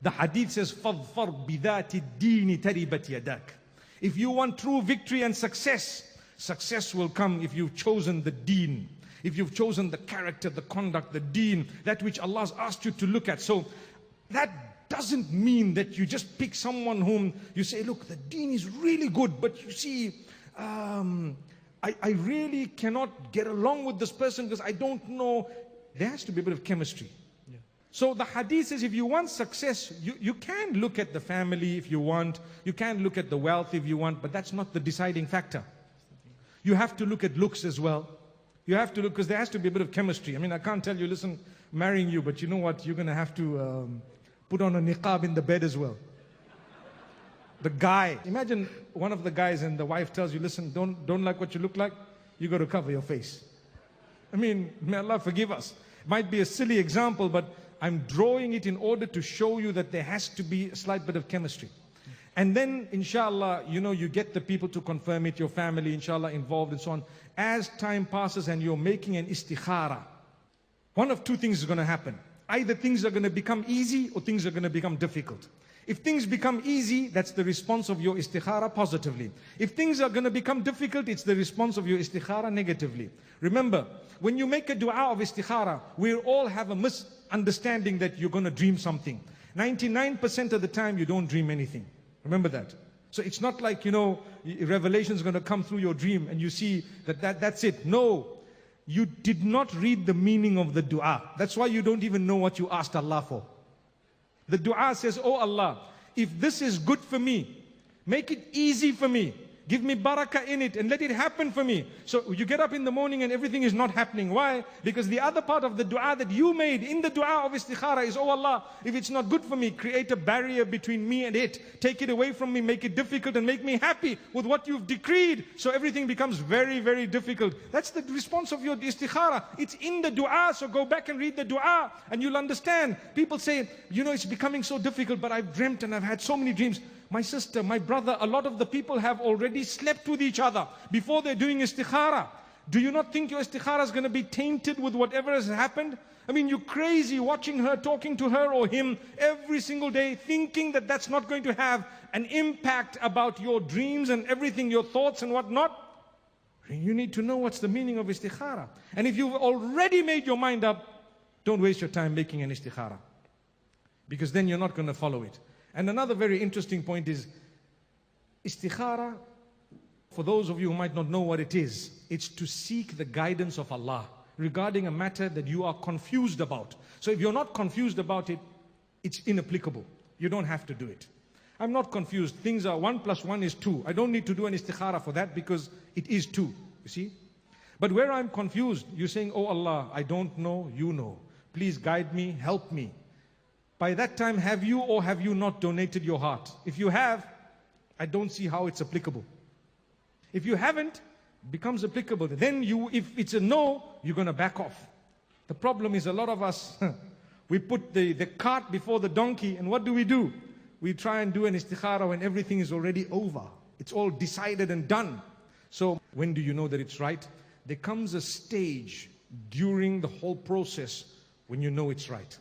The hadith says, فَظْفَرْ بِذَاتِ الدِّينِ تَرِبَتْ يَدَاكَ. If you want true victory and success, success will come if you've chosen the deen. If you've chosen the character, the conduct, the deen, that which Allah has asked you to look at. So that doesn't mean that you just pick someone whom you say, look, the deen is really good, but you see, I really cannot get along with this person because I don't know. There has to be a bit of chemistry. So the hadith says if you want success, you can look at the family if you want, you can look at the wealth if you want, but that's not the deciding factor. You have to look at looks as well. You have to look, because there has to be a bit of chemistry. I mean, I can't tell you, listen, I'm marrying you, but you know what, you're going to have to put on a niqab in the bed as well. The guy, imagine one of the guys and the wife tells you, listen, don't like what you look like, you got to cover your face. I mean, may Allah forgive us. It might be a silly example, but I'm drawing it in order to show you that there has to be a slight bit of chemistry. And then, inshallah, you get the people to confirm it, your family, inshallah, involved and so on. As time passes and you're making an istikharah, one of two things is going to happen. Either things are going to become easy or things are going to become difficult. If things become easy, that's the response of your istikharah positively. If things are going to become difficult, it's the response of your istikharah negatively. Remember, when you make a dua of istikharah, we all have a misunderstanding that you're going to dream something. 99% of the time, you don't dream anything. Remember that. So it's not like, revelation is going to come through your dream and you see that's it. No, you did not read the meaning of the dua. That's why you don't even know what you asked Allah for. The dua says, oh Allah, if this is good for me, make it easy for me. Give me barakah in it and let it happen for me. So you get up in the morning and everything is not happening. Why? Because the other part of the dua that you made in the dua of istikharah is, oh Allah, if it's not good for me, create a barrier between me and it. Take it away from me, make it difficult and make me happy with what you've decreed. So everything becomes very, very difficult. That's the response of your istikharah. It's in the dua, so go back and read the dua and you'll understand. People say, it's becoming so difficult, but I've dreamt and I've had so many dreams. My sister, my brother, a lot of the people have already slept with each other before they're doing istikharah. Do you not think your istikharah is going to be tainted with whatever has happened? I mean, you're crazy watching her, talking to her or him every single day, thinking that that's not going to have an impact about your dreams and everything, your thoughts and whatnot. You need to know what's the meaning of istikharah. And if you've already made your mind up, don't waste your time making an istikharah, because then you're not going to follow it. And another very interesting point is, istikharah, for those of you who might not know what it is, it's to seek the guidance of Allah regarding a matter that you are confused about. So if you're not confused about it, it's inapplicable. You don't have to do it. I'm not confused. Things are 1 + 1 is 2. I don't need to do an istikharah for that because it is 2. You see? But where I'm confused, you're saying, oh Allah, I don't know, you know. Please guide me, help me. By that time, have you or have you not donated your heart? If you have, I don't see how it's applicable. If you haven't, it becomes applicable. Then if it's a no, you're going to back off. The problem is a lot of us, we put the cart before the donkey, and what do? We try and do an istikharah when everything is already over. It's all decided and done. So when do you know that it's right? There comes a stage during the whole process when you know it's right.